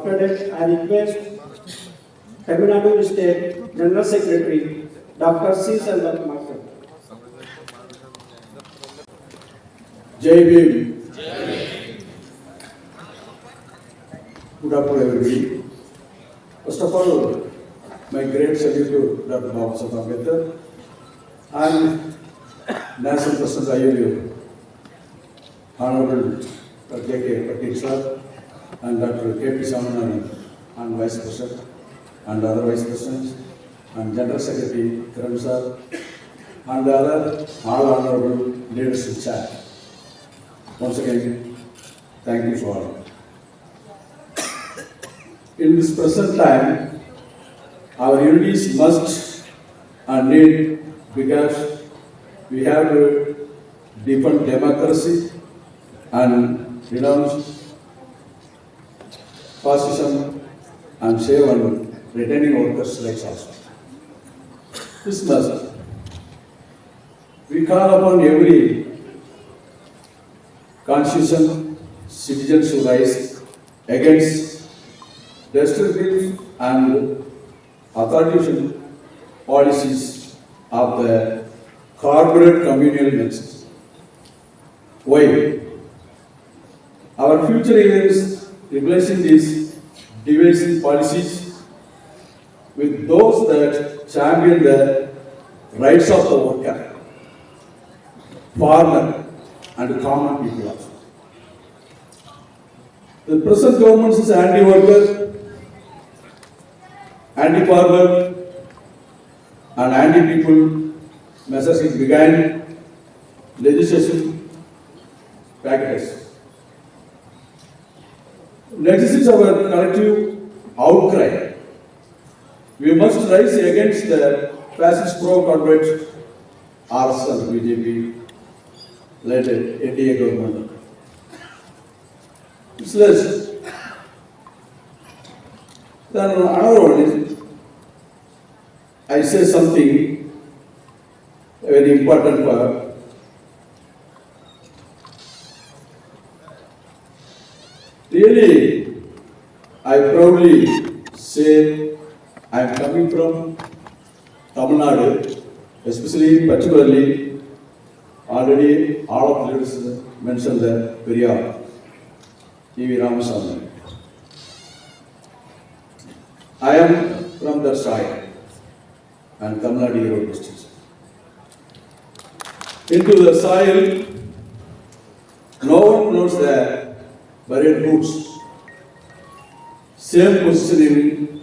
After that, I request Tamil Nadu State General Secretary Dr. C. Selvakumar. Jai Bhim. Good afternoon, everybody. First of all, my great salute to Dr. Babasaheb Ambedkar and National President ILU, Honorable Dr. J.K. Patil sir and Dr. K.P. Samanand and Vice President and other Vice Presidents and General Secretary Kiran sir and the other all honorable leaders in chat. Once again, thank you for all. In this present time, our unity is must and need because we have to defend democracy and renounce fascism and save and retaining workers' rights also. This must. We call upon every constitution citizens to rise against destructive and authoritarian policies of the corporate communal nexus. Why? Our future is replacing these divisive policies with those that champion the rights of the worker, farmer, and common people also. The present government is anti-worker, anti-farmer, and anti-people measures it began legislation practice. Next is our collective outcry. We must rise against the fascist pro-corporate RSS and BJP led NDA government. It's less. Then another one is, I say something very important for really, I proudly say I am coming from Tamil Nadu, especially particularly already all of the leaders mentioned the Periyar, T.V. Ramaswamy. I am from that side and Tamil Nadu hero district. Into the soil, no one knows the buried roots. Same positioning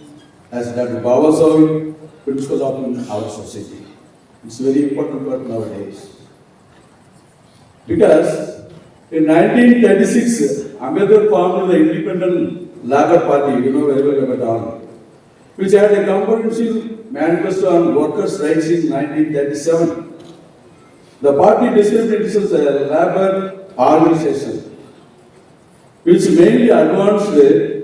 as Dr. Babasaheb, principles of in our society. It's very important word nowadays. Because in 1936, Ambedkar formed the Independent Labour Party, you know very well about all, which had a comprehensive manifesto on workers' rights in 1937. The party described itself as a labor organization, which mainly advanced the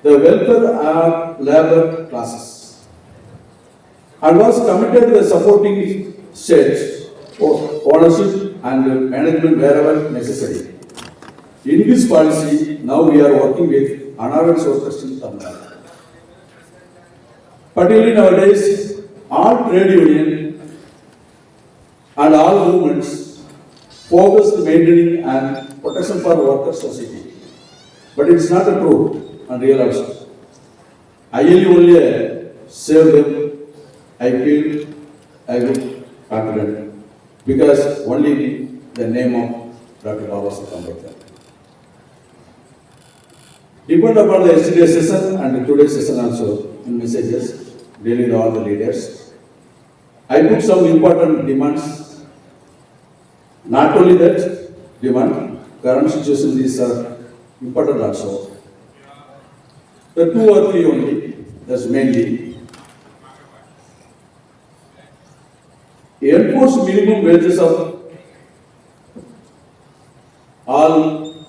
welfare of labor classes and was committed to the supporting state ownership and management wherever necessary. In this policy, now we are working with unorganized workers in Tamil Nadu. Particularly nowadays, all trade union and all movements focus on maintaining and protection for workers' society. But it's not a true and real also. ILU only save them, I feel, I will confident, because only the name of Dr. Babasaheb Ambedkar. Depend upon the yesterday's session and today's session also in messages dealing with all the leaders. I put some important demands. Not only that demand, current situation these are important also. The two or three only, that's mainly. Enforce minimum wages of all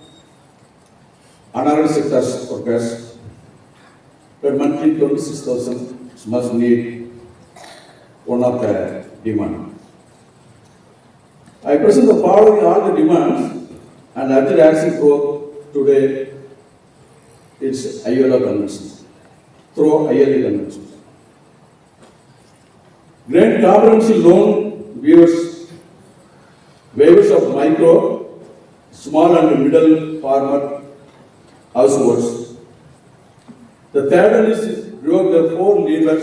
unorganized sectors workers. Per monthly 26,000 must need one of the demand. I present the following all the demands and urgent action for today its ILO convention, through ILO convention. Grant comprehensive loan waivers of micro, small and middle farmer households. The third one is revoke the 4 labor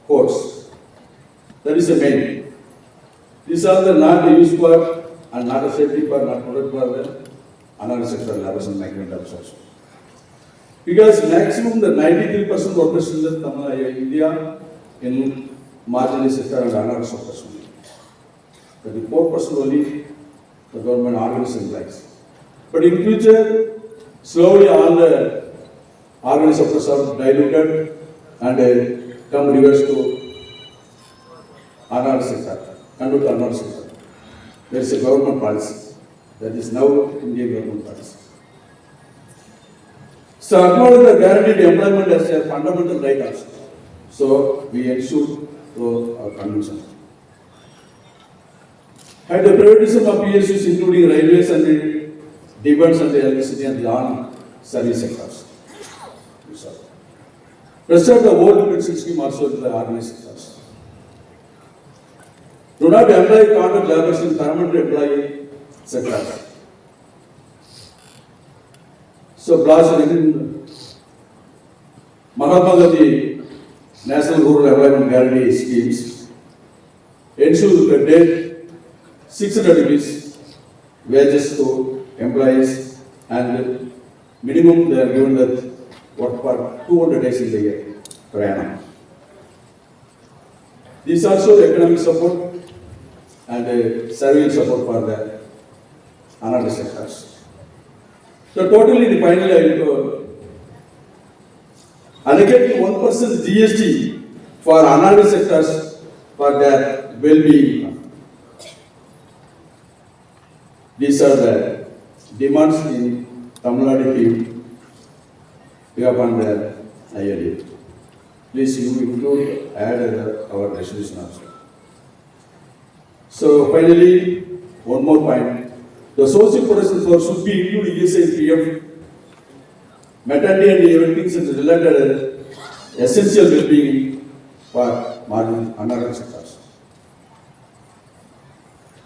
codes. That is the main. These are the not used for and not a safety for, not product for the another sector labors and migrant labors also. Because maximum the 93% workers in the India in marginal sector and another sectors only. 34% only the government organized employees. But in future, slowly all the organized sectors are diluted and come reverse to another sector, convert to another sector. There is a government policy. That is now Indian government policy. So acknowledge the guaranteed employment as a fundamental right also. So we ensure through our convention. And the privatism of PSUs including railways and the defense and the electricity and the armed service sectors. Preserve the old pension scheme also in the organized sectors. Do not employ contract laborers in permanent employee sectors. So, blast in Mahatma Gandhi National Rural Employment Guarantee Schemes ensure the dead 600 rupees wages to employees and minimum they are given that work for 200 days in the year per annum. These also economic support and surveillance support for the another sectors. So totally the finally I will allocate 1% GST for another sectors for their well-being. These are the demands in Tamil Nadu team. We have on the ILA. Please you include add our resolution also. So finally, one more point. The social protection for should be included ESI, PF, maternity and everything is related essential well-being for margin another sectors.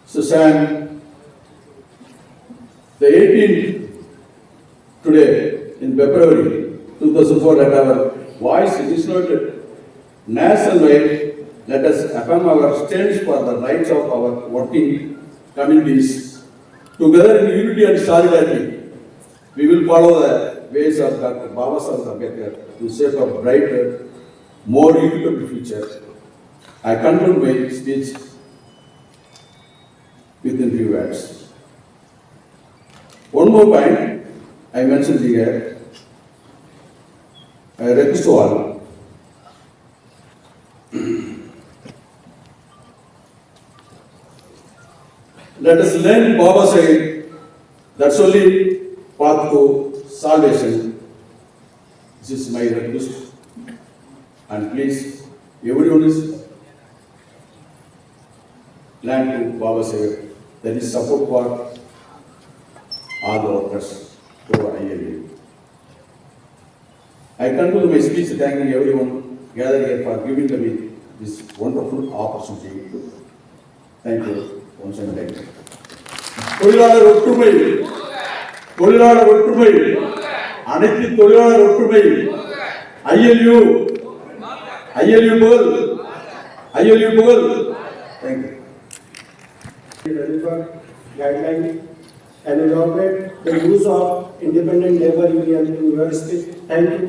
So Sam, the 18th today in February 2004 at our voice is not nationwide. Let us affirm our stance for the rights of our working communities. Together in unity and solidarity, we will follow the ways of Dr. Baba Saheb Ambedkar to shape a brighter, more equitable future. I conclude my speech within few words. One more point I mentioned here. I request to all. Let us learn Baba said, that's only path to salvation. This is my request. And please, everyone is learn to Baba said, that is support for all the workers through ILA. I conclude my speech thanking everyone gathered here for giving me this wonderful opportunity. Thank you. once and again. தொழிலாளர் ஒற்றுமை தொழிலாளர் ஒற்றுமை அனைத்து தொழிலாளர் ஒற்றுமை ILU ILU புகழ் ILU புகழ். Thank you. Guideline and elaborate the use of independent labor union in your state. Thank you.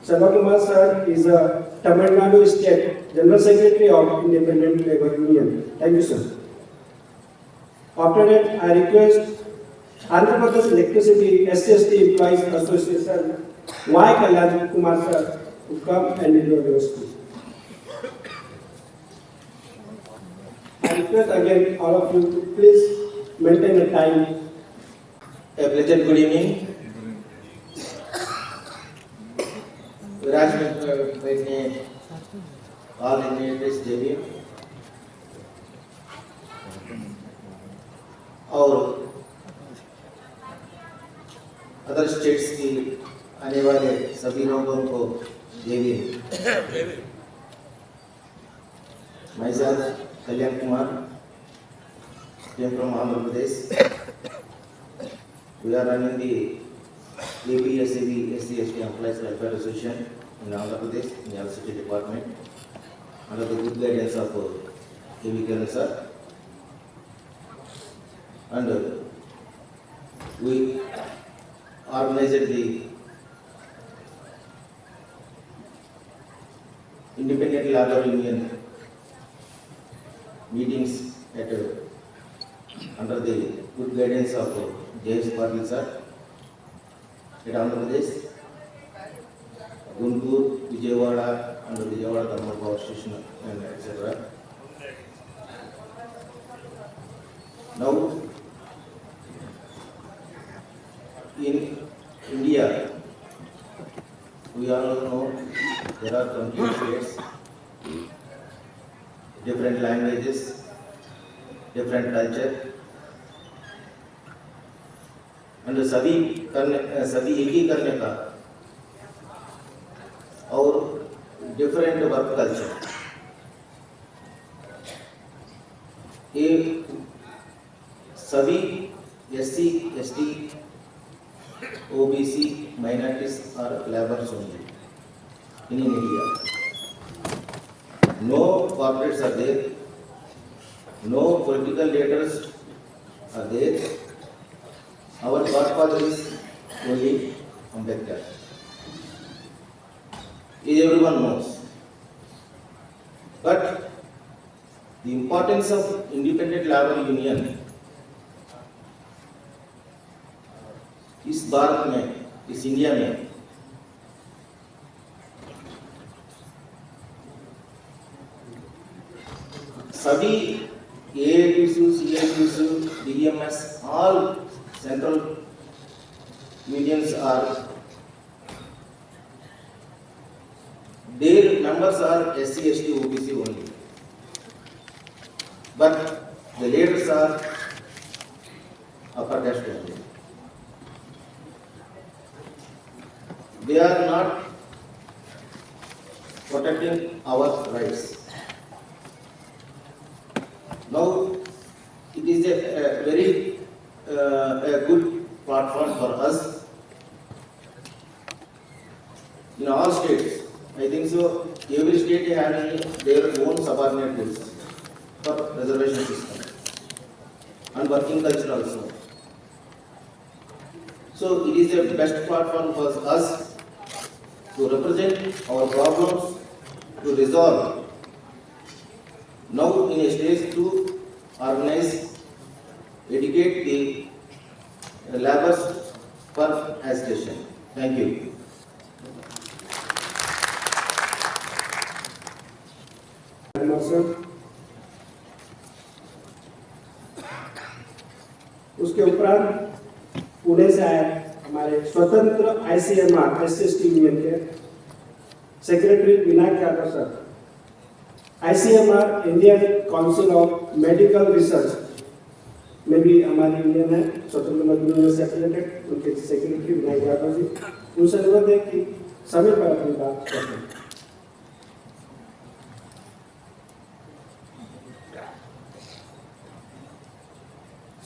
Selvakumar sir is a Tamil Nadu State General Secretary of Independent Labor Union. Thank you, sir. After that, I request Andhra Pradesh Electricity SST Employees Association Y. Kalyan Kumar sir to come and deliver your speech. I request again all of you to please maintain the time. A pleasant good evening. विराज बैठने all Indian stadium और other states की आने वाले सभी लोगों को जय Hind. Myself, Kalyan Kumar, came from Andhra Pradesh. We are running the APSAB SC/ST Employees Welfare Association in Andhra Pradesh, in the City Department, under the good guidance of A.V. Kiran sir. And we organized the Independent Labor Union meetings at under the good guidance of J.S. Patil sir at Andhra Pradesh, Guntur, Vijayawada, and Vijayawada Thermal Power Station, and etc. Now, in India, we all know there are 20 states, different languages, different culture, and सभी एक ही करने का और different work culture, ये सभी SC, ST, OBC, minorities are laborers only in India. No corporates are there, no political leaders are there. Our godfather is only Ambedkar. Everyone knows. But the importance of independent labor union इस भारत में, इस India में सभी AATU, CATU, DMS, all central unions are, their members are SC, ST, OBC only. But the leaders are upper caste only. They are not protecting our rights. Now, it is a very a good platform for us in all states. I think so. Every state having their own subordinate rules for reservation system and working culture also. So it is the best platform for us to represent our problems, to resolve. Now in a stage to organize, educate the laborers for agitation. Thank you. उसके उपरांत पुणे से आए हमारे स्वतंत्र ICMR SC/ST union के secretary Vinayak Yadav sir. ICMR Indian council of medical research में भी हमारी यूनियन है, स्वतंत्र मजदूर यूनियन से एफिलिएटेड, उनके सेक्रेटरी विनायक यादव जी। उनसे अनुरोध है कि समय पर अपनी बात करें।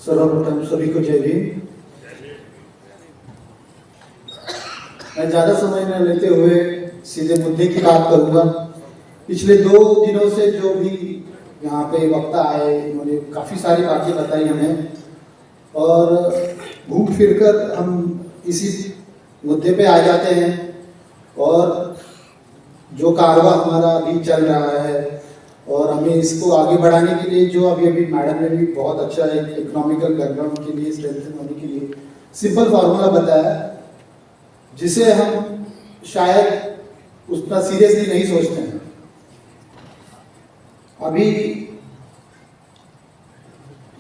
सर्वप्रथम सभी को जय हिंद। मैं ज्यादा समय न लेते हुए सीधे मुद्दे की बात करूंगा। पिछले 2 दिनों से जो भी यहाँ पे वक्ता आए, उन्होंने काफी सारी बातें बताई हमें, और घूम फिरकर हम इसी मुद्दे पे आ जाते हैं। और जो कारवा हमारा अभी चल रहा है और हमें इसको आगे बढ़ाने के लिए, जो अभी मैडम ने भी बहुत अच्छा एक इकोनॉमिकल बैकग्राउंड के लिए, स्ट्रेंथन होने के लिए सिंपल फार्मूला बताया, जिसे हम शायद उतना सीरियसली नहीं सोचते हैं। अभी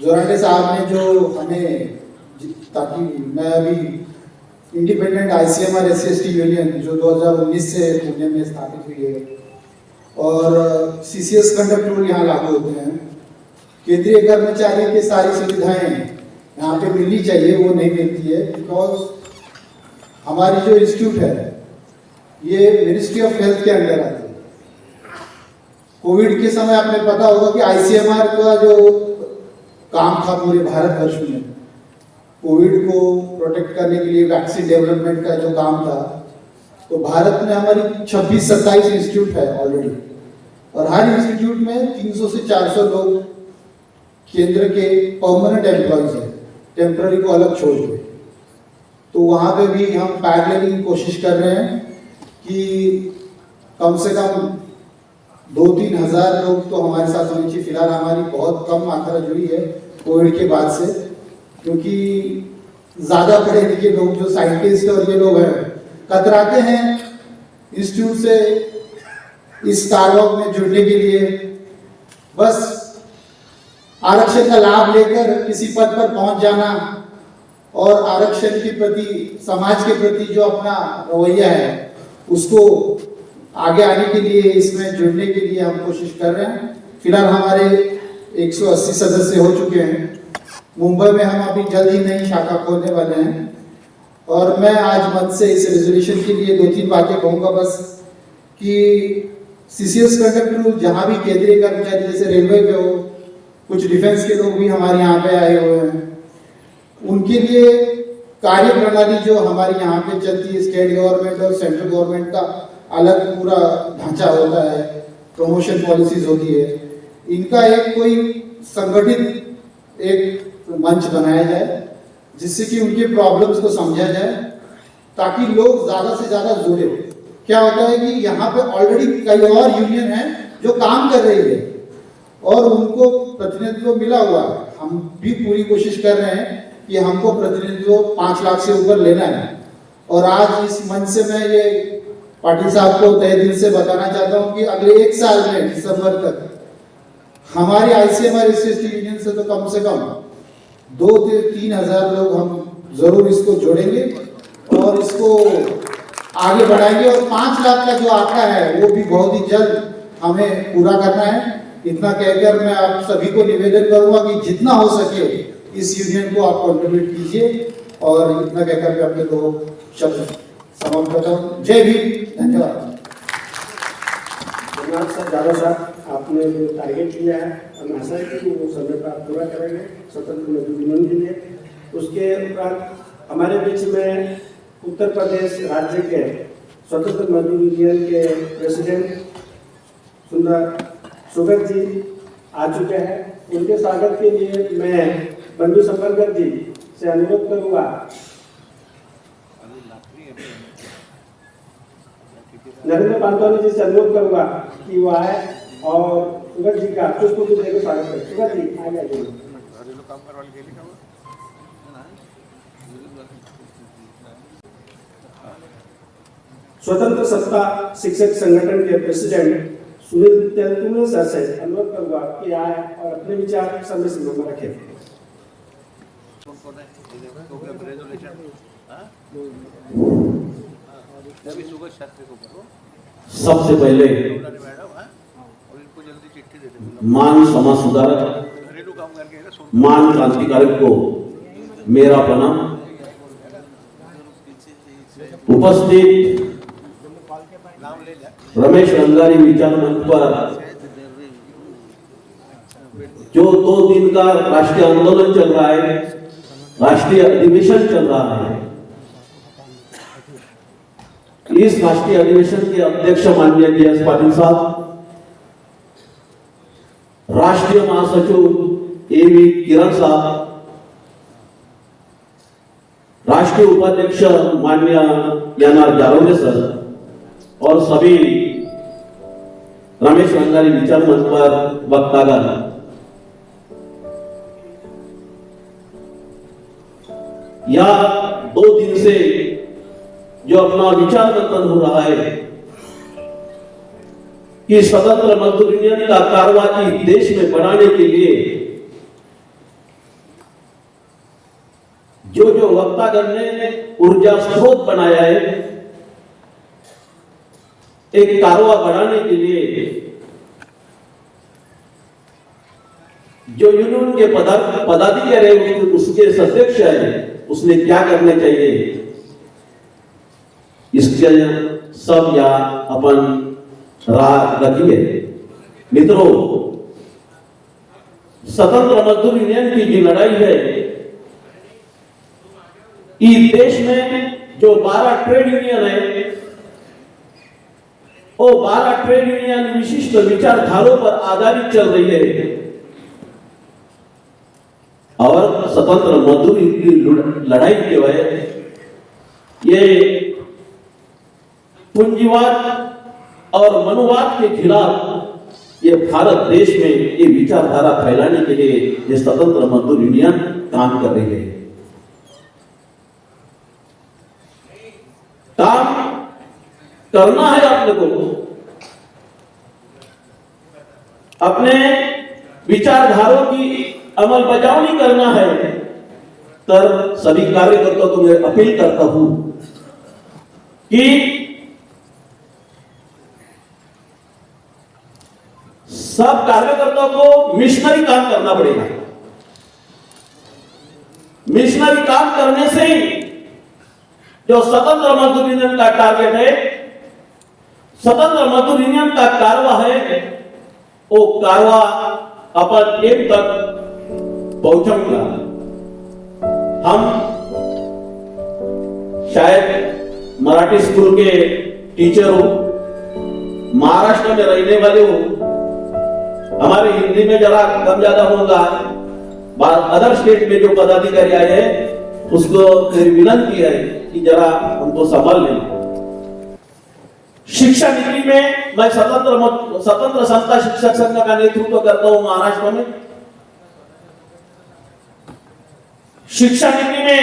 जोराटे साहब ने जो हमें, ताकि मैं अभी इंडिपेंडेंट ICMR SC/ST यूनियन जो 2019 से पुणे में स्थापित हुई है, और CCS कंडक्ट रूल यहाँ लागू होते हैं। केंद्रीय कर्मचारी की सारी सुविधाएं यहाँ पे मिलनी चाहिए, वो नहीं मिलती है, बिकॉज हमारी जो इंस्टीट्यूट है ये मिनिस्ट्री ऑफ हेल्थ के अंडर आती है। कोविड के समय आपने पता होगा कि आईसीएमआर का जो काम था पूरे भारतवर्ष में, कोविड को प्रोटेक्ट करने के लिए वैक्सीन डेवलपमेंट का जो काम था, तो भारत में हमारी 26-27 इंस्टीट्यूट है ऑलरेडी, और हर इंस्टीट्यूट में 300 से 400 लोग केंद्र के परमानेंट एम्प्लॉयज हैं, टेम्पररी को अलग छोड़ के। तो वहाँ पे भी हम पैरेलली कोशिश कर रहे हैं कि कम से कम 2-3 हज़ार लोग तो हमारे साथ होने चाहिए। फिलहाल हमारी बहुत कम मात्रा जुड़ी है कोविड के बाद से, क्योंकि ज़्यादा पढ़े लिखे लोग जो साइंटिस्ट और ये लोग हैं कतराते हैं इंस्टीट्यूट से इस कार्यक्रम में जुड़ने के लिए। बस आरक्षण का लाभ लेकर किसी पद पर पहुंच जाना और आरक्षण के प्रति, समाज के प्रति जो अपना रवैया है उसको आगे आने के लिए, इसमें जुड़ने के लिए हम कोशिश कर रहे हैं। फिलहाल हमारे 180 सदस्य हो चुके हैं। मुंबई में हम अभी जल्द ही नई शाखा खोलने वाले हैं, और मैं आज मंच से इस रेजोल्यूशन के लिए 2-3 बातें कहूँगा बस, कि सीसीएस कंडक्ट रूल जहाँ भी केंद्रीय कर्मचारी जैसे रेलवे के हो, कुछ डिफेंस के लोग भी हमारे यहाँ पे आए हुए हैं, उनके लिए कार्य प्रणाली जो हमारी यहाँ पे चलती है, स्टेट गवर्नमेंट और सेंट्रल गवर्नमेंट का अलग पूरा ढांचा होता है, प्रमोशन पॉलिसीज होती है, इनका एक कोई संगठित एक मंच बनाया जाए जिससे कि उनके प्रॉब्लम्स को समझा जाए, ताकि लोग ज़्यादा से ज़्यादा जुड़े। क्या होता है कि यहाँ पे ऑलरेडी कई और यूनियन हैं जो काम कर रही है और उनको प्रतिनिधित्व मिला हुआ है। हम भी पूरी कोशिश कर रहे हैं कि हमको प्रतिनिधित्व 5 लाख से ऊपर लेना है, और आज इस मंच से मैं ये पाटिल साहब को तहे दिल से बताना चाहता हूँ कि अगले 1 साल में दिसंबर तक हमारी आईसीएमआर एससी यूनियन से तो कम से कम 2 से 3 हज़ार लोग हम जरूर इसको जोड़ेंगे और इसको आगे बढ़ाएंगे, और 5 लाख का जो आंकड़ा है वो भी बहुत ही जल्द हमें पूरा करना है। इतना कहकर मैं आप सभी को निवेदन करूंगा कि जितना हो सके इस यूनियन को आप कंट्रीब्यूट कीजिए, और इतना कहकर मैं अपने 2 शब्द समाप्त करता हूँ। जय भीम, धन्यवाद। धन्यवाद सर, जादव साहब, आपने जो टारगेट लिया है हम आशा है कि वो समय पर आप पूरा करेंगे स्वतंत्र मजदूर यूनियन के लिए। उसके उपरांत हमारे बीच में उत्तर प्रदेश राज्य के स्वतंत्र मजदूर यूनियन के प्रेसिडेंट सुंदर सुगत जी आ चुके हैं। उनके स्वागत के लिए मैं बंधु संबरकर जी से अनुरोध करूंगा नरेंद्र पांतवानी जी से अनुरोध करूंगा कि वो आए और सुगत जी का पुष्प भी देकर स्वागत करें। सुगत जी आगे आइए। स्वतंत्र सत्ता शिक्षक संगठन के प्रेसिडेंट सुनील तेलतुम्बे सर से अनुरोध करूंगा कि आए और अपने विचार समय सीमा में रखें। सबसे पहले मान समाज सुधारक, मान क्रांतिकारक को मेरा प्रणाम। उपस्थित रमेश रंगारी विचार मंच पर जो 2 दिन का राष्ट्रीय आंदोलन चल रहा है, राष्ट्रीय अधिवेशन चल रहा है, इस राष्ट्रीय अधिवेशन के अध्यक्ष माननीय DS पाटिल साहब, राष्ट्रीय महासचिव AV किरण साहब, राष्ट्रीय उपाध्यक्ष माननीय NR जारवले सर और सभी रमेश रंगारी विचार मंच पर वक्तागण, या 2 दिन से जो अपना विचार मंथन हो रहा है कि स्वतंत्र मजदूर यूनियन का कार्यवाही देश में बढ़ाने के लिए जो जो वक्तागण ने ऊर्जा स्रोत बनाया है, एक कारवा बढ़ाने के लिए जो यूनियन के पदाधिकारी है, उसके अध्यक्ष है, उसने क्या करना चाहिए, निश्चय सब या अपन राह रखिए। मित्रों, स्वतंत्र मजदूर यूनियन की जो लड़ाई है, इस देश में जो 12 ट्रेड यूनियन है, वो 12 ट्रेड यूनियन विशिष्ट विचारधारों पर आधारित चल रही है और स्वतंत्र मजदूर की लड़ाई जो है, ये पूंजीवाद और मनुवाद के खिलाफ ये भारत देश में ये विचारधारा फैलाने के लिए ये स्वतंत्र मजदूर यूनियन काम कर रही है। काम करना है अपने को, अपने विचारधारों की अमल बजावनी करना है। तर सभी कार्यकर्ताओं को मैं अपील करता हूं कि सब कार्यकर्ताओं को मिशनरी काम करना पड़ेगा। मिशनरी काम करने से जो स्वतंत्र मजदूर यूनियन का टारगेट है, स्वतंत्र मजदूर यूनियन का कारवा है, वो कारवा अपन एम तक पहुंचेगा। हम शायद मराठी स्कूल के टीचर हो, महाराष्ट्र में रहने वाले हो, हमारे हिंदी में जरा कम ज्यादा होगा, अदर स्टेट में जो पदाधिकारी आए हैं उसको मेरी विनती है कि जरा उनको संभाल लें। शिक्षा नीति में मैं स्वतंत्र संस्था शिक्षक संघ का नेतृत्व करता हूं महाराष्ट्र में। शिक्षा नीति में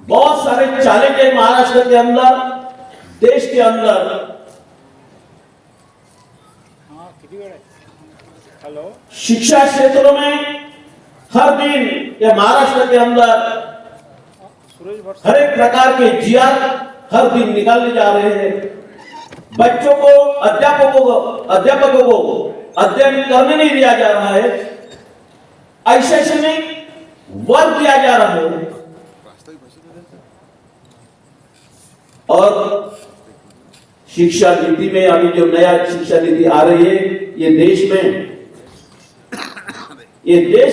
बहुत सारे चैलेंज है महाराष्ट्र के अंदर, देश के अंदर। शिक्षा क्षेत्रों में हर दिन या महाराष्ट्र के अंदर हर एक प्रकार के जीआर हर दिन निकालने जा रहे हैं। बच्चों को, अध्यापकों को अध्ययन करने नहीं दिया जा रहा है, शैक्षणिक वर्क दिया जा रहा है। और शिक्षा नीति में अभी जो नया शिक्षा नीति आ रही है, ये देश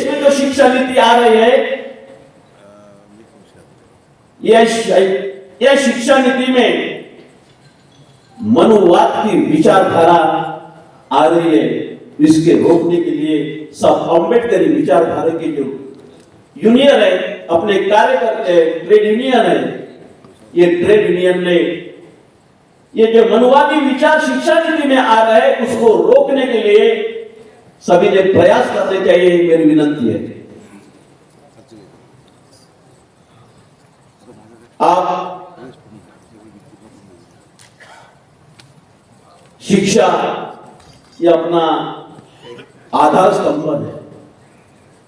में जो शिक्षा नीति आ रही है, यह शिक्षा नीति में मनुवाद की विचारधारा आ रही है। इसके रोकने के लिए सब अम्बेडकरी विचारधारा के जो यूनियन है, अपने कार्यकर्ता ट्रेड यूनियन है, ये ट्रेड यूनियन ने ये जो मनुवादी विचार शिक्षा नीति में आ रहा है, उसको रोकने के लिए सभी ने प्रयास करने चाहिए, मेरी विनती है। आप शिक्षा ये अपना आधार स्तंभ है।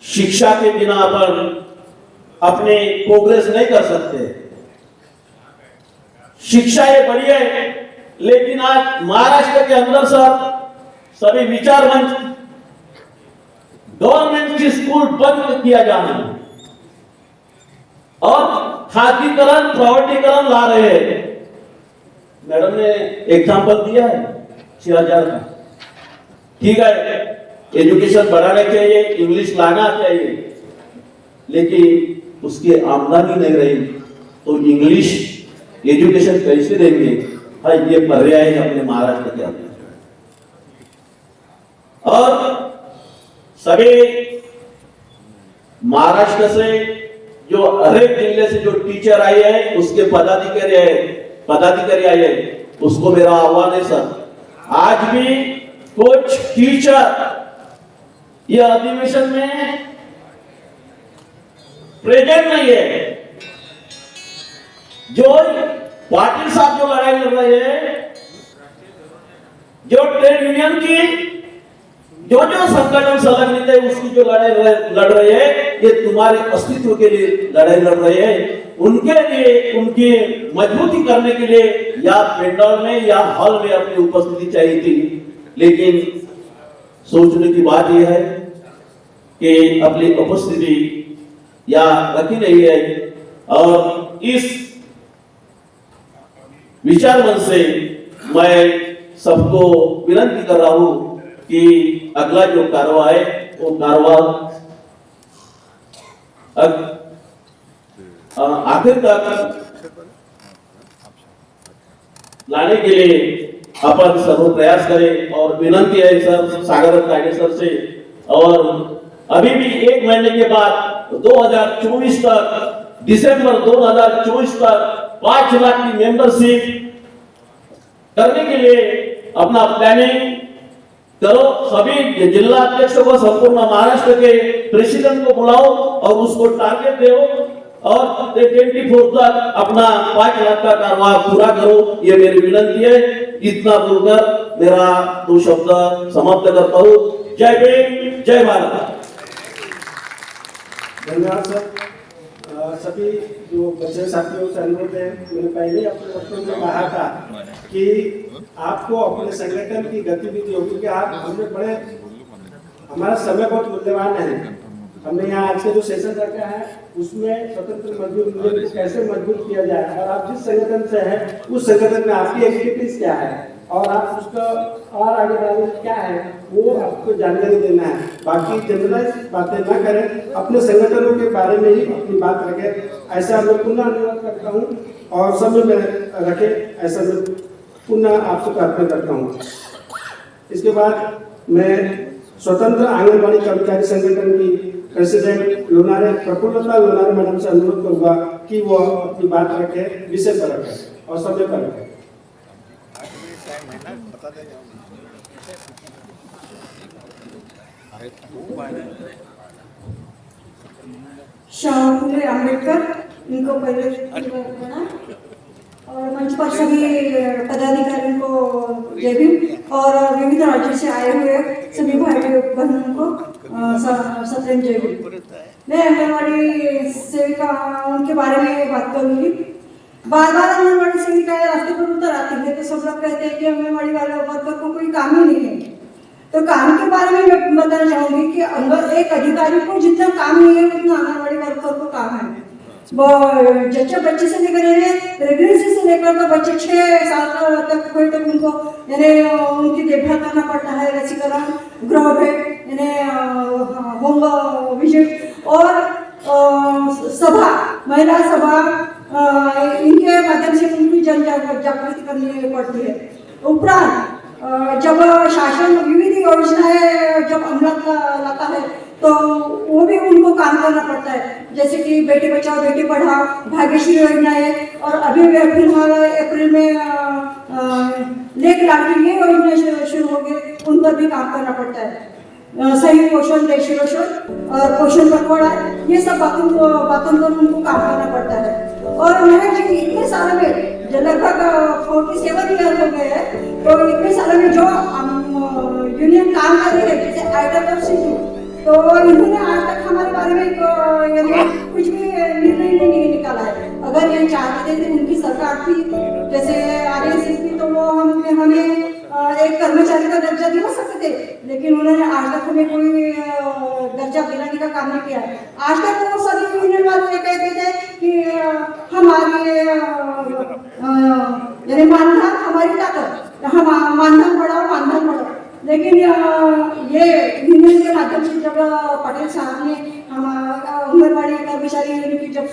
शिक्षा के बिना अपन अपने प्रोग्रेस नहीं कर सकते। शिक्षा ये बढ़िया है, लेकिन आज महाराष्ट्र के अंदर सभी विचार मंच, गवर्नमेंट की स्कूल बंद किया जाना और खादीकरण, प्राइवेटीकरण ला रहे हैं। मैडम ने एग्जाम्पल दिया है 6000 का, ठीक है, एजुकेशन बढ़ाना चाहिए, इंग्लिश लाना चाहिए, लेकिन उसकी आमदनी नहीं रही तो इंग्लिश एजुकेशन कैसे देंगे? हाँ, ये पर्याय है अपने महाराष्ट्र के अंदर। और सभी महाराष्ट्र से जो हर एक जिले से जो टीचर आए हैं, उसके पदाधिकारी आए हैं, उसको मेरा आह्वान है सर, आज भी कुछ टीचर यह अधिवेशन में प्रेजेंट नहीं है। जो पाटिल साहब जो लड़ाई लड़ रहे हैं, जो ट्रेड यूनियन की जो संगठन संलग्नित है, उसकी जो लड़ाई लड़ रहे हैं, ये तुम्हारे अस्तित्व के लिए लड़ाई लड़ रहे हैं। उनके लिए, उनकी मजबूती करने के लिए या पेंडल में या हॉल में अपनी उपस्थिति चाहिए थी, लेकिन सोचने की बात यह है कि अपनी उपस्थिति या रखी नहीं है। और इस विचार मन से मैं सबको विनती कर रहा हूं कि अगला जो कारवा है वो कारवा आखिर तक लाने के लिए अपन सर्व प्रयास करें। और विनती है सर सागर कायदे सर से, और अभी भी 1 महीने के बाद 2024 तक, दिसंबर 2024 तक 5 लाख की मेंबरशिप करने के लिए अपना प्लानिंग करो। सभी जिला अध्यक्षों को, संपूर्ण महाराष्ट्र के प्रेसिडेंट को बुलाओ और उसको टारगेट दो और 24 तक अपना 5 लाख का कारोबार पूरा करो, ये मेरी विनती है। इतना बोलकर मेरा 2 शब्द समाप्त करता हूँ। जय भीम, जय भारत। धन्यवाद सर। सभी जो बच्चे साथियों से अनुरोध है, मैंने पहले ही अपने वक्तव्य में कहा था कि आपको अपने संगठन की गतिविधियों, क्योंकि आप हमें बड़े, हमारा समय बहुत मूल्यवान है। हमने यहाँ आज के जो सेशन रखा है उसमें स्वतंत्र मजदूर यूनियन को कैसे मजबूत किया जाए, और आप जिस संगठन से हैं उस संगठन में आपकी एक्टिविटीज क्या है और आप उसका और आगे बढ़ाने क्या है वो आपको जानकारी देना है। बाकी जनरलाइज बातें ना करें, अपने संगठनों के बारे में ही अपनी बात रखें। ऐसा मैं पुनः अनुरोध करता हूँ और समय में रखे, ऐसा मैं पुनः आपको प्रार्थना करता हूँ। इसके बाद मैं स्वतंत्र आंगनबाड़ी कर्मचारी संगठन की प्रेसिडेंट लोनारे प्रफुल्लता लोनारे मैडम से अनुरोध करूंगा कि वो अपनी बात रखे, विषय पर रखे और समय पर रखे। श्याम फुले अम्बेडकर, इनको पहले करना और मंच पर सभी पदाधिकारियों को जय भीम और विविध राज्यों से आए हुए सभी भाई बहनों को सप्रेम जय भीम। मैं आंगनबाड़ी सेविकाओं के बारे में बात करूंगी। बार बार आंगनबाड़ी सेविकाएं रास्ते पर उतर आती है तो सब लोग कहते हैं कि आंगनबाड़ी वाले वर्कर को कोई काम ही नहीं है। तो काम के बारे में मैं बताना चाहूंगी कि एक अधिकारी को जितना काम नहीं है उतना आंगनबाड़ी वर्कर को काम है। जच्चा बच्चे से लेकर प्रेगनेंसी से लेकर तो बच्चे 6 साल तक हुए तक उनको उनकी देखभाल करना पड़ता है। रसीकरण, गृह भेंट, होम विजिट और सभा, महिला सभा, इनके माध्यम से उनकी जन जागृति करनी पड़ती है। उपरांत जब शासन विविध योजनाएं जब अमलात लाता है तो वो भी उनको काम करना पड़ता है, जैसे कि बेटी बचाओ बेटी पढ़ाओ, भाग्यश्री योजना है और अभी फिलहाल अप्रैल में लेक लाडली ये योजना शुरू हो गई, उन पर भी काम करना पड़ता है। सही पोषण, देशी पोषण और पोषण पखवाड़ा, ये सब बातों पर उनको काम करना पड़ता है। और महज इतने साल में जो लगभग 47 ईयर हो गए हैं, तो इतने साल में जो यूनियन काम कर रही है, जैसे आइटम ऑफ सिटी, तो इन्होंने आज तक हमारे बारे में कुछ भी निर्णय नहीं निकाला है। अगर ये चाहते थे उनकी सरकार थी जैसे RSS थी तो वो हमें एक कर्मचारी का दर्जा दिला सकते थे, लेकिन उन्होंने आज तक हमें कोई दर्जा दिलाने का काम नहीं किया है। आज तक वो सभी यूनियन वाले कहते थे कि हमारी मानधन हमारी ताकत, हम मानधन बढ़ाओ मानधन बढ़ाओ, लेकिन ये यूनियन के माध्यम से जब पटेल साहब ने हम आंगनबाड़ी कर्मचारी यूनियन की जब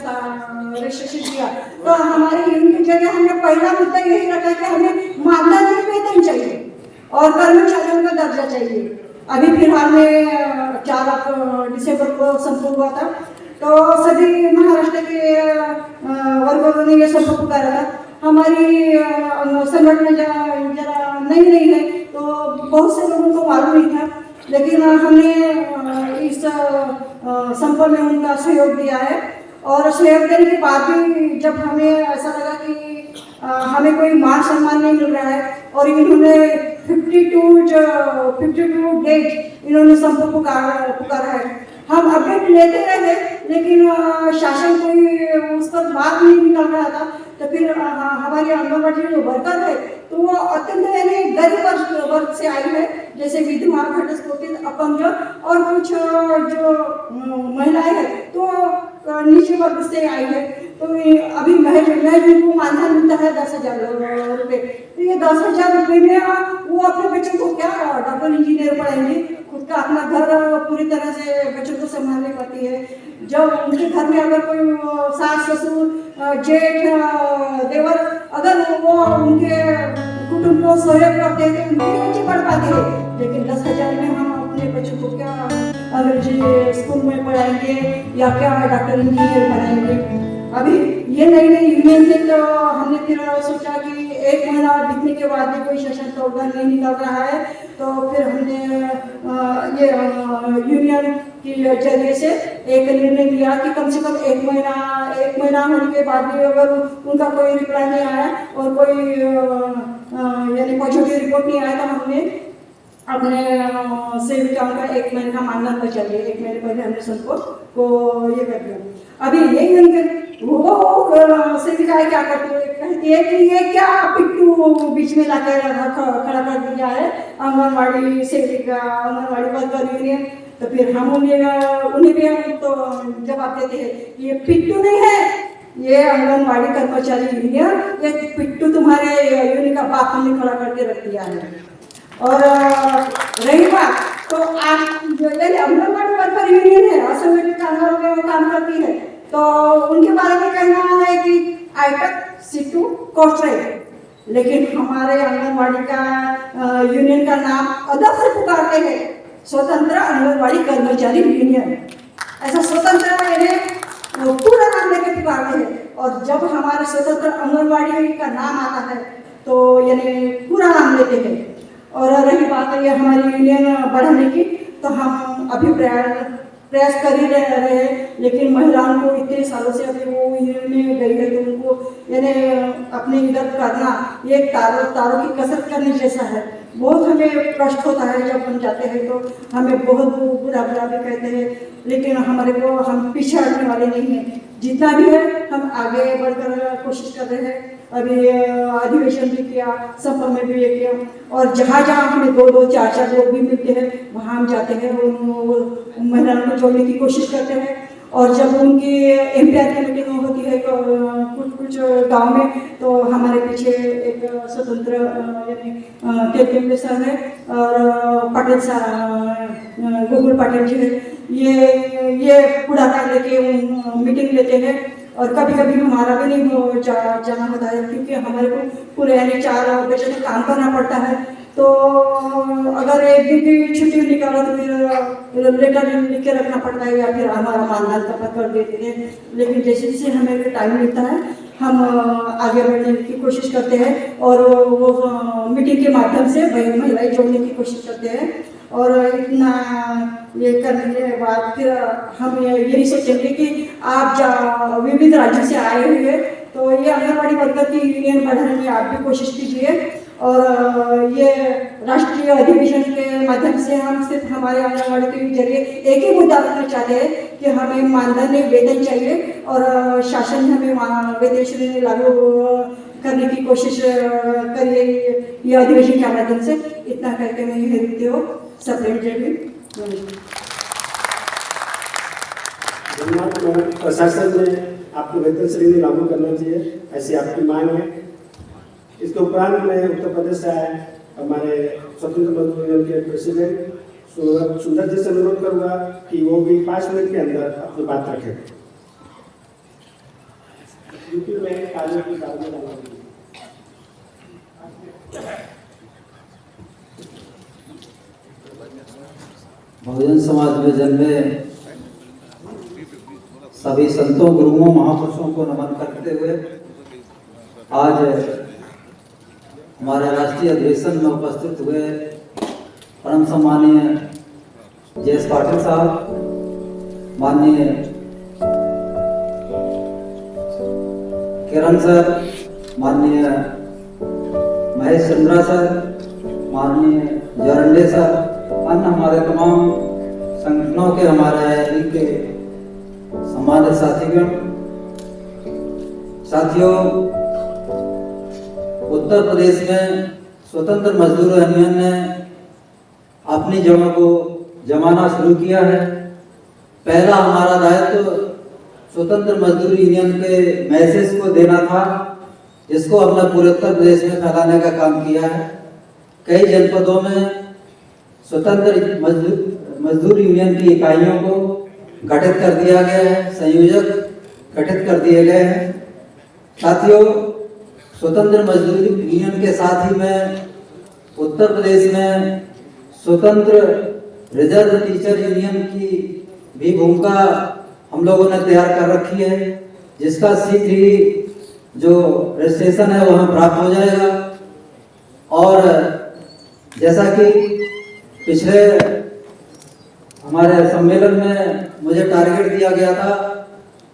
रजिस्ट्रेशन किया तो हमारे यूनियन की जगह हमने पहला मुद्दा यही रखा कि हमें मानधन वेतन चाहिए और कर्मचारियों का दर्जा चाहिए। अभी फिलहाल में 4 दिसंबर को संपूर्ण हुआ था, तो सभी महाराष्ट्र के वर्करों ने ये संपर्क पुकारा था। हमारी संगठन जरा नई है तो बहुत से लोगों को मालूम नहीं था, लेकिन हमने इस संपर्क में उनका सहयोग दिया है। और सहयोग देने के बाद भी जब हमें ऐसा लगा कि हमें कोई मान सम्मान नहीं मिल रहा है और इन्होंने 52 डेज इन्होंने संपर्क पुकारा है। हम अपडेट लेते रहे लेकिन शासन कोई उस पर बात नहीं निकल रहा था। तो फिर हमारी आंगनबाड़ी जो वर्कर है तो वो अत्यंत गरीब वर्ग से आई है, जैसे विधवा, घटस्फोटित, अपंग और कुछ जो महिलाएं हैं तो नीचे वर्ग से आई है, तो अभी महज उनको मानधन मिलता है 10,000 रुपये। तो ये 10,000 रुपये में वो अपने बच्चों को क्या डॉक्टर इंजीनियर पढ़ाएंगे, खुद का अपना घर पूरी तरह से बच्चों को संभालने पाती है। जब उनके घर में अगर कोई सास ससुर जेठ देवर अगर वो उनके कुटुंब को सहयोग करते हैं तो उनके बच्चे पढ़ पाते हैं। लेकिन 10,000 में हम अपने बच्चों को क्या अंग्रेजी स्कूल में पढ़ाएंगे या क्या डॉक्टर इंजीनियर बनाएंगे। अभी ये नई नई यूनियन थी तो हमने फिर सोचा कि 1 महीना बीतने के बाद भी कोई सेशन प्रोग्राम नहीं निकल रहा है, तो फिर हमने ये यूनियन के जरिए से एक निर्णय लिया कि कम से कम 1 महीना होने के बाद भी अगर उनका कोई रिप्लाई नहीं आया और कोई यानी पॉजिटिव रिपोर्ट नहीं आया तो हमने अपने सेविकाओं का 1 महीने का मानधन बचा लिया। 1 महीने पहले हमने सबको को ये कर दिया। अभी यही उनके वो सेविकाएं क्या करती है, कहती है कि ये क्या पिट्टू बीच में लाकर खड़ा कर दिया है आंगनवाड़ी सेविका, आंगनवाड़ी वर्कर यूनियन। तो फिर हम उन्हें भी हम तो जवाब देते हैं कि ये पिट्टू नहीं है, ये आंगनवाड़ी कर्मचारी यूनियन, ये पिट्टू तुम्हारे यूनियन का बाप हमने खड़ा करके रख दिया है। और रही बात तो आप जो आंगनवाड़ी वर्कर यूनियन है असंगठित कामगारों में वो काम करती है, तो उनके बारे में कहना है कि आइटक सीटू कोस्ट्रेट, लेकिन हमारे आंगनवाड़ी का यूनियन का नाम अदब से पुकारते हैं स्वतंत्र आंगनवाड़ी कर्मचारी यूनियन। ऐसा स्वतंत्र यानी पूरा नाम लेके पुकारते हैं, और जब हमारे स्वतंत्र आंगनवाड़ी का नाम आता है तो यानी पूरा नाम लेते हैं। और रही बात ये हमारी यूनियन बढ़ाने की, तो हम अभी प्रयास कर ही रहे हैं, लेकिन महिलाओं को इतने सालों से अभी वो यूनियन में गई है तो उनको यानी अपने इधर करना ये तारों की कसरत करने जैसा है। बहुत हमें कष्ट होता है जब हम जाते हैं तो हमें बहुत बुरा भी कहते हैं, लेकिन हमारे को हम पीछे हटने वाले नहीं हैं। जितना भी है हम आगे बढ़कर कोशिश कर रहे हैं। अभी अधिवेशन भी किया, सफर में भी ये किया, और जहाँ जहाँ हमें 2-2, 4-4 लोग भी मिलते हैं वहाँ हम जाते हैं, महिलाओं को जोड़ने की कोशिश करते हैं। और जब उनकी एम्पायर की मीटिंग होती है कुछ गांव में, तो हमारे पीछे एक स्वतंत्र यानी तेलुगु सर है और पटेल सर गोकुल पटेल जी है, ये पुढ़ाकार लेके मीटिंग लेते हैं। और कभी कभी हमारा भी नहीं जाना होता है क्योंकि हमारे को पूरे यानी 4 बजे तक काम करना पड़ता है, तो अगर एक दिन की छुट्टी निकाला तो फिर लेटर लिख के रखना पड़ता है या फिर हमारा मानधन खत्म कर देते हैं। लेकिन जैसे जैसे हमें टाइम मिलता है हम आगे बढ़ने की कोशिश करते हैं और वो मीटिंग के माध्यम से महिलाएं जोड़ने की कोशिश करते हैं। और इतना ये करने के बाद फिर हम यही सोचेंगे कि आप विविध राज्यों से आए हुए तो ये आंगनवाड़ी वर्कर की यूनियन बढ़ाने की आप भी कोशिश कीजिए। और ये राष्ट्रीय अधिवेशन के माध्यम से हम सिर्फ हमारे आंगनवाड़ी के जरिए एक ही मुद्दा रखना चाहते हैं कि हमें मानधन वेतन चाहिए और शासन हमें वेतन श्रेणी लागू करने की कोशिश करिए ये अधिवेशन के माध्यम से। इतना करके मैं यह देती हूँ धन्यवाद। प्रशासन में आपको वेतन श्रेणी लागू करना चाहिए ऐसी आपकी मांग है। इसके उपरांत में उत्तर प्रदेश से आए हमारे स्वतंत्र मजदूर यूनियन के प्रेसिडेंट सुंदर जी से अनुरोध करूंगा कि वो भी 5 मिनट के अंदर अपनी बात रखें। यूपी में कार्यों की बहुजन समाज में जन्मे सभी संतों गुरुओं महापुरुषों को नमन करते हुए आज हमारे राष्ट्रीय अधिवेशन में उपस्थित हुए परम सम्मानीय जयेश पाटिल साहब, माननीय किरण सर, माननीय महेश चंद्रा सर, माननीय जरंडे सर, अन्य हमारे तमाम संगठनों के हमारे रैली के सम्मानित साथियों, उत्तर प्रदेश में स्वतंत्र मजदूर यूनियन ने अपनी जड़ों को जमाना शुरू किया है। पहला हमारा दायित्व स्वतंत्र मजदूर यूनियन के मैसेज को देना था, इसको हमने पूरे उत्तर प्रदेश में फैलाने का काम किया है। कई जनपदों में स्वतंत्र मजदूर यूनियन की इकाइयों को गठित कर दिया गया है, संयोजक गठित कर दिए गए हैं। साथियों, स्वतंत्र मजदूर यूनियन के साथ ही में उत्तर प्रदेश में स्वतंत्र रिजर्व टीचर यूनियन की भी भूमिका हम लोगों ने तैयार कर रखी है, जिसका शीघ्र ही जो रजिस्ट्रेशन है वो हमें प्राप्त हो जाएगा। और जैसा कि पिछले हमारे सम्मेलन में मुझे टारगेट दिया गया था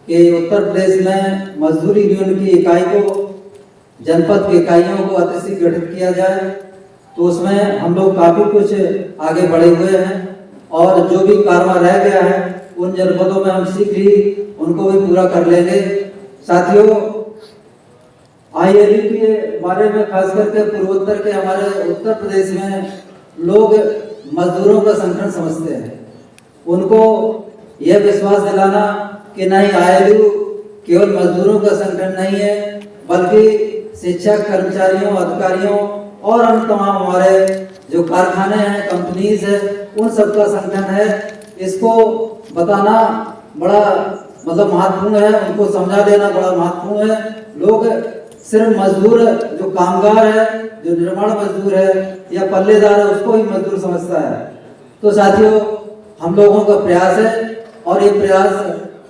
कि उत्तर प्रदेश में मजदूर यूनियन की इकाई को, जनपद की इकाइयों को अतिशीघ्र गठित किया जाए, तो उसमें हम लोग काफी कुछ आगे बढ़े हुए हैं और जो भी कारवा रह गया है उन जनपदों में हम शीघ्र ही उनको भी पूरा कर लेंगे। साथियों, ILU के बारे में खास करके पूर्वोत्तर के हमारे उत्तर प्रदेश में लोग मजदूरों का संगठन समझते हैं। उनको यह विश्वास दिलाना कि नहीं, ILU केवल मजदूरों का संगठन नहीं है, बल्कि शिक्षक, कर्मचारियों, अधिकारियों और अन्य तमाम हमारे जो कारखाने हैं, कंपनीज है, उन सबका संगठन है। इसको बताना बड़ा महत्वपूर्ण है, उनको समझा देना बड़ा महत्वपूर्ण है। लोग सिर्फ मजदूर, जो कामगार है, जो निर्माण मजदूर है या पल्लेदार है, उसको ही मजदूर समझता है। तो साथियों, हम लोगों का प्रयास है और ये प्रयास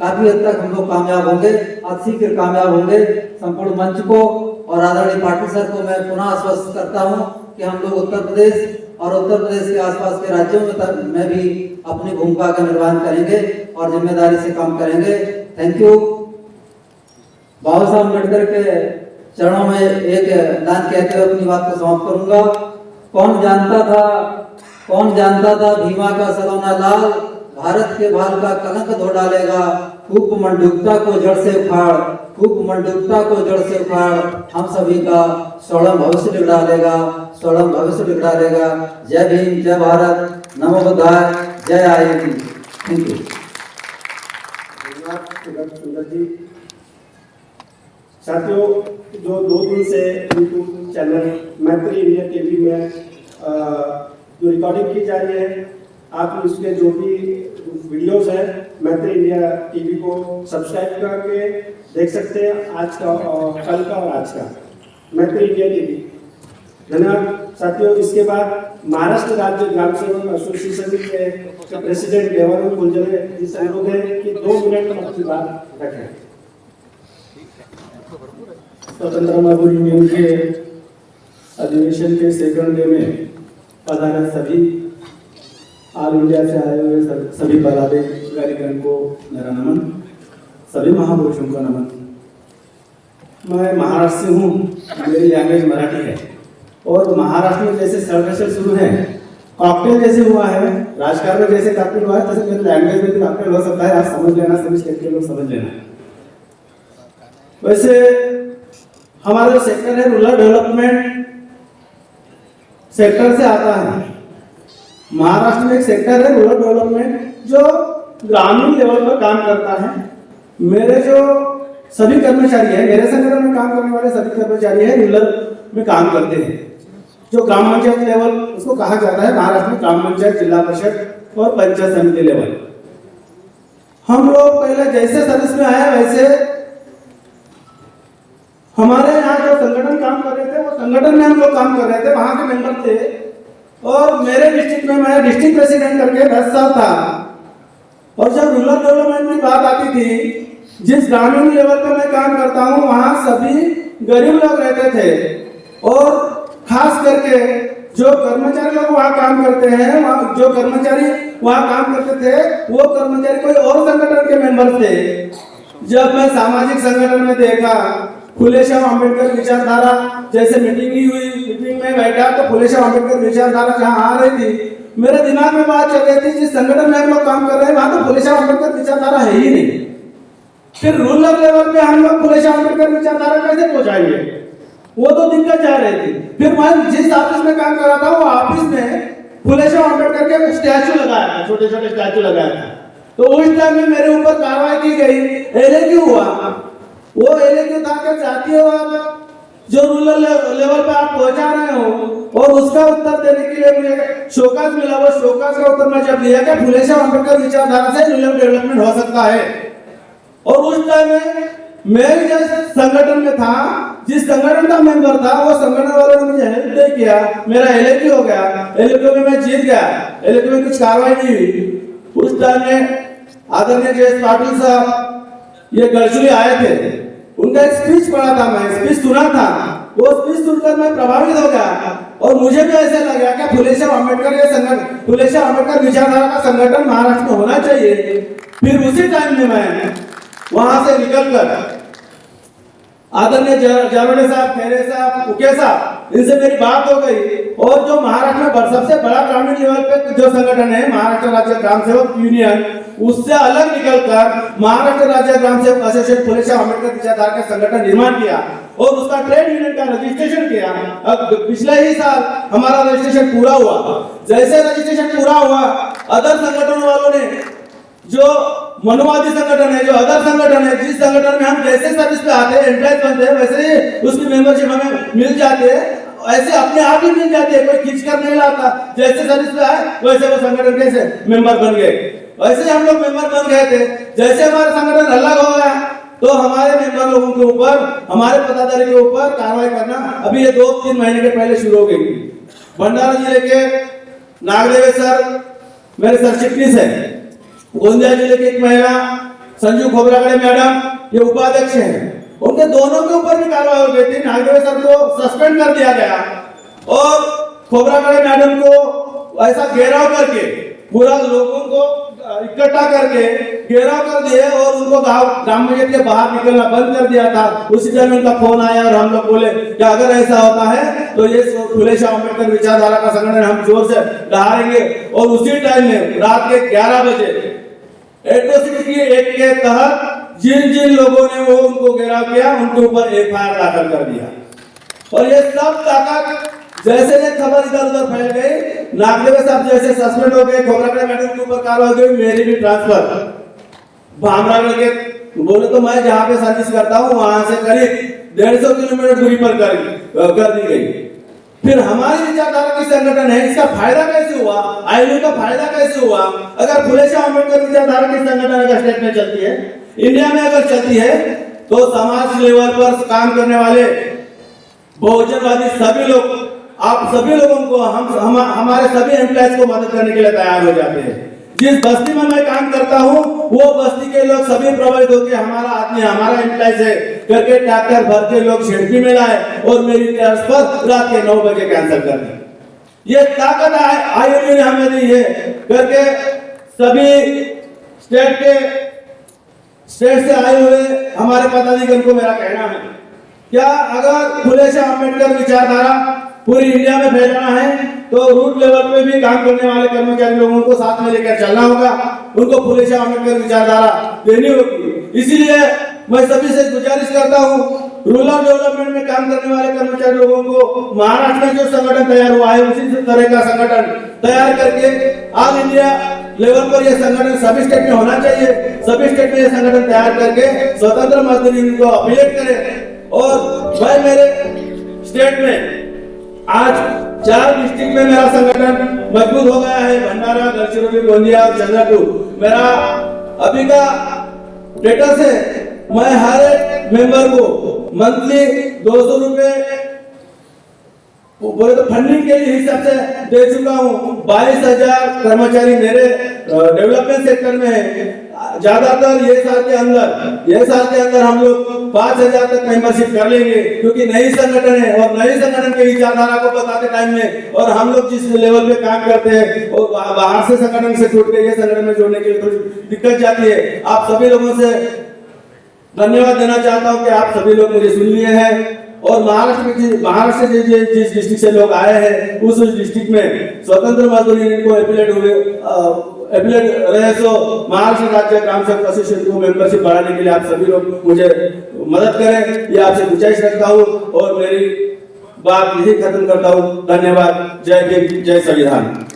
काफी हद तक हम लोग कामयाब होंगे, अतिशीघ्र कामयाब होंगे। संपूर्ण मंच को और आदरणीय पाटिल सर को मैं पुनः आश्वस्त करता हूं कि हम लोग उत्तर प्रदेश और उत्तर प्रदेश के आसपास के राज्यों में भी अपनी भूमिका का निर्वहन करेंगे और जिम्मेदारी से काम करेंगे। Thank you. बाबा साहब अम्बेडकर के चरणों में एक दान कहते हुए अपनी बात को समाप्त करूंगा। कौन जानता था भीमा का सलोना लाल भारत के बाल का कलंक धो डालेगा। फूक मंडूकता को जड़ से उखाड़, फूक मंडूकता को जड़ से उखाड़, हम सभी का स्वर्णिम भविष्य बिगड़ा लेगा, स्वर्णिम भविष्य बिगड़ा लेगा। जय भीम, जय भारत, नमो बुद्धाय, जय ILU। Thank you. सुंदर जी। साथियों, जो 2 दिन से यूट्यूब चैनल मैत्री इंडिया टीवी में जो रिकॉर्डिंग की जा रही है, आप इसके जो भी वीडियोस हैं मैत्री इंडिया टीवी को सब्सक्राइब करके देख सकते हैं। आज का और कल का और आज का मैत्री इंडिया टीवी। धन्यवाद साथियों। इसके बाद महाराष्ट्र राज्य ग्राम सेवक एसोसिएशन के प्रेसिडेंट देवानंद गुलजरे जी से अनुरोध है कि 2 मिनट में अपनी बात रखें। स्वतंत्र मजदूर यूनियन के अधिवेशन के सेकंड डे में पधारे सभी ऑल इंडिया से आए हुए सभी पदाधिकारीगण को मेरा नमन, सभी महापुरुषों को नमन। मैं महाराष्ट्र से हूँ, मेरी लैंग्वेज मराठी है और महाराष्ट्र में जैसे सर्वेक्षण शुरू है, कॉकटेल जैसे हुआ है, राजकारण में जैसे कॉकटेल हुआ है, तैसे मेरी लैंग्वेज में भी कॉकटेल हो सकता है। आप समझ लेना, सभी स्टेट के लोग समझ लेना। वैसे हमारा जो सेक्टर है रूरल डेवलपमेंट सेक्टर से आता है। महाराष्ट्र में एक सेक्टर है रूरल डेवलपमेंट जो ग्रामीण लेवल पर काम करता है। मेरे जो सभी कर्मचारी हैं, मेरे संगठन में काम करने वाले सभी कर्मचारी हैं, रूरल में काम करते हैं। जो ग्राम पंचायत लेवल उसको कहा जाता है महाराष्ट्र में, ग्राम पंचायत, जिला परिषद और पंचायत समिति लेवल। हम लोग पहले जैसे सर्विस में आए वैसे हमारे यहाँ जो संगठन काम कर रहे थे, वो संगठन में हम लोग काम कर रहे थे, वहां के मेंबर थे। और मेरे डिस्ट्रिक्ट में मैं डिस्ट्रिक्ट प्रेसिडेंट करके 10 साल था। और जब रूरल डेवलपमेंट की बात आती थी, जिस ग्रामीण लेवल पर मैं काम करता हूँ, वहाँ सभी गरीब लोग रहते थे। और खास करके जो कर्मचारी लोग वहाँ काम करते हैं, जो कर्मचारी वहाँ काम करते थे, वो कर्मचारी कोई और संगठन के मेंबर थे। जब मैं सामाजिक संगठन में देखा, फुले शाह अम्बेडकर विचारधारा जैसे मीटिंग हुई, मीटिंग में बैठा तो फुले शाह अम्बेडकर विचारधारा जहाँ आ रही थी, मेरे दिमाग में बात चल रही थी, जिस संगठन में हम लोग काम कर रहे हैं वहां तो फुले शाह अम्बेडकर विचारधारा है ही नहीं। फिर रूरल लेवल पे हम लोग फुले शाह अम्बेडकर विचारधारा कैसे पहुंचाएंगे? वो तो दिक्कत जा रही थी। फिर मैं जिस ऑफिस में काम कर रहा था, वो ऑफिस में फुले शाह अम्बेडकर के स्टैचू लगाया था, छोटे छोटे स्टैचू लगाया था। तो उस टाइम में मेरे ऊपर कार्रवाई की गई। एले क्यों हुआ? वो एले क्यों था कि चाहती हो आप जो रूरल लेवल पे आप पहुंचा रहे हो, और उसका उत्तर देने के लिए मुझे शोकाज मिला। वो शोकाज का उत्तर मैं जब दिया कि फुले शाह अम्बेडकर विचारधारा से रूरल डेवलपमेंट हो सकता है। और उस टाइम में मैं जिस संगठन में था, जिस संगठन का मेंबर था, वो संगठन वालों ने मुझे हेल्प नहीं किया। मेरा एलएक्यू हो गया, एलएक्यू में मैं जीत गया, एलएक्यू में कुछ कार्रवाई नहीं हुई। उस टाइम में आदरणीय जयेश पाटिल साहब ये गढ़चिरौली आए थे, उनका एक स्पीच पढ़ा था, मैं स्पीच सुना था। वो स्पीच सुनकर मैं प्रभावित हो गया और मुझे भी ऐसा लगा कि फुले शाह अम्बेडकर ये संगठन, फुले शाह अम्बेडकर विचारधारा का संगठन महाराष्ट्र में होना चाहिए। फिर उसी टाइम में मैं वहां से निकलकर आदरणीय जारोडे साहब, खैरे साहब, उके साहब, इनसे मेरी बात हो गई। और जो महाराष्ट्र में सबसे बड़ा ग्रामीण लेवल पे जो संगठन है महाराष्ट्र राज्य ग्राम सेवक यूनियन, उससे अलग निकलकर महाराष्ट्र राज्य ग्राम सेवक एसोसिएशन फुले शाह अम्बेडकर विचारधारा का संगठन निर्माण किया और उसका ट्रेड यूनियन का रजिस्ट्रेशन किया। अब पिछले ही साल हमारा रजिस्ट्रेशन पूरा हुआ। जैसे रजिस्ट्रेशन पूरा हुआ, अदर संगठन वालों ने, जो मनुवादी संगठन है, जो अदर संगठन है, जिस संगठन में हम जैसे सर्विस पे आते हैं, एम्प्लॉय बनते हैं, वैसे ही उसकी मेंबरशिप हमें मिल जाती है, ऐसे अपने आप ही मिल जाती है, कोई खींच कर नहीं लाता। जैसे सर्विस पे आए वैसे वो संगठन के मेंबर बन गए। वैसे ही हम लोग मेंबर बन गए थे। जैसे हमारा संगठन अलग हो गया तो हमारे मेंबर लोगों के ऊपर, हमारे पदाधिकारी के ऊपर कार्रवाई करना अभी ये 2-3 महीने के पहले शुरू हो गई। भंडारा जिले के नागदेव सर मेरे सर चिटनीस है, गोंदिया जिले की एक महिला संजू खोबरागड़े मैडम ये उपाध्यक्ष हैं, उनके दोनों के ऊपर भी कार्रवाई हो गई थी। नागदेव सर को सस्पेंड कर दिया गया और खोबरागड़े मैडम को ऐसा घेराव करके, पूरा लोगों को इकट्ठा करके घेराव कर दिए और उनको ग्राम पंचायत के बाहर निकलना बंद कर दिया था। उसी टाइम उनका फोन आया और हम लोग बोले कि अगर ऐसा होता है तो ये फुले शाह अम्बेडकर विचारधारा का संगठन हम जोर से डहारेंगे। और उसी टाइम में रात के 11 बजे एट्रोसिटी एक्ट के तहत जिन जिन लोगों ने वो उनको घेराव किया उनके ऊपर एफआईआर दाखिल कर दिया। और ये सब ताकत जैसे ये खबर इधर उधर फैल गई, नागदेव साहब जैसे सस्पेंड हो गए, खोबरागड़े मैडम के ऊपर कार्रवाई हो गई, मेरी भी ट्रांसफर भामरागढ़ के, बोले तो मैं जहाँ पे सर्विस करता हूँ वहां से करीब 150 किलोमीटर दूरी पर कर दी गई। फिर हमारी विचारधारा की संगठन है, इसका फायदा कैसे हुआ, आईएलओ का फायदा कैसे हुआ? अगर फुले शाह अम्बेडकर विचारधारा की संगठन अगर स्टेट में चलती है, इंडिया में अगर चलती है, तो समाज लेवल पर काम करने वाले बहुजनवादी सभी लोग, आप सभी लोगों को, हमारे सभी एम्प्लॉयज को मदद करने के लिए तैयार हो जाते हैं। जिस बस्ती में मैं काम करता हूँ वो बस्ती के लोग सभी प्रभावित होकर हमारा आदमी, हमारा एम्प्लॉयज है करके ट्रैक्टर भर के लोग शेड्डी में लाए और मेरी ट्रांसफर रात के 9 बजे कैंसिल कर दी। ये ताकत आईएलओ ने हमें दी है करके सभी स्टेट से आए हुए हमारे पदाधिकारी को मेरा कहना है, क्या अगर फुले शाह अम्बेडकर विचारधारा पूरी इंडिया में फैलाना है तो रूट लेवल पे भी काम करने वाले कर्मचारी लोगों को साथ में लेकर चलना होगा, उनको फुले शाह अम्बेडकर विचारधारा देनी होगी। इसीलिए मैं सभी से गुजारिश करता हूँ, रूरल डेवलपमेंट में काम करने वाले कर्मचारी लोगों को महाराष्ट्र में जो संगठन तैयार हुआ है उसी तरह का संगठन तैयार करके ऑल इंडिया लेवल पर यह संगठन सभी स्टेट में होना चाहिए। सभी स्टेट में यह संगठन तैयार करके स्वतंत्र मजदूर यूनियन को अपीलेट करें। और भाई मेरे स्टेट में आज 4 डिस्ट्रिक्ट में मेरा संगठन मजबूत हो गया है, भंडारा, गढ़चिरौली, गोंदिया और चंद्रपुर। मेरा अभी का स्टेटस है, मैं हर एक मेंबर को मंथली 200 रुपए बोले तो फंडिंग के लिए हिसाब से दे चुका हूँ। 22,000 कर्मचारी मेरे डेवलपमेंट सेक्टर में है। ज्यादातर ये साल के अंदर हम लोग 5,000 तक मेंबरशिप कर लेंगे, क्योंकि नई संगठन है और नई संगठन के विचारधारा को बताते टाइम में, और हम लोग जिस लेवल पे काम करते हैं और बाहर से संगठन से छूट के ये संगठन में जोड़ने के लिए थोड़ी दिक्कत जाती है। आप सभी लोगों से धन्यवाद देना चाहता हूँ कि आप सभी लोग मुझे सुन लिए हैं। और महाराष्ट्र से जिस डिस्ट्रिक्ट से लोग आए हैं उस डिस्ट्रिक्ट में स्वतंत्र मजदूर यूनियन को एफिलेट रहे, सो महाराष्ट्र राज्य ग्राम सेवक एसोसिएशन को मेंबरशिप बढ़ाने के लिए आप सभी लोग मुझे मदद करें, ये आपसे गुजारिश रखता हूँ और मेरी बात यही खत्म करता हूँ। धन्यवाद। जय हिंद, जय संविधान।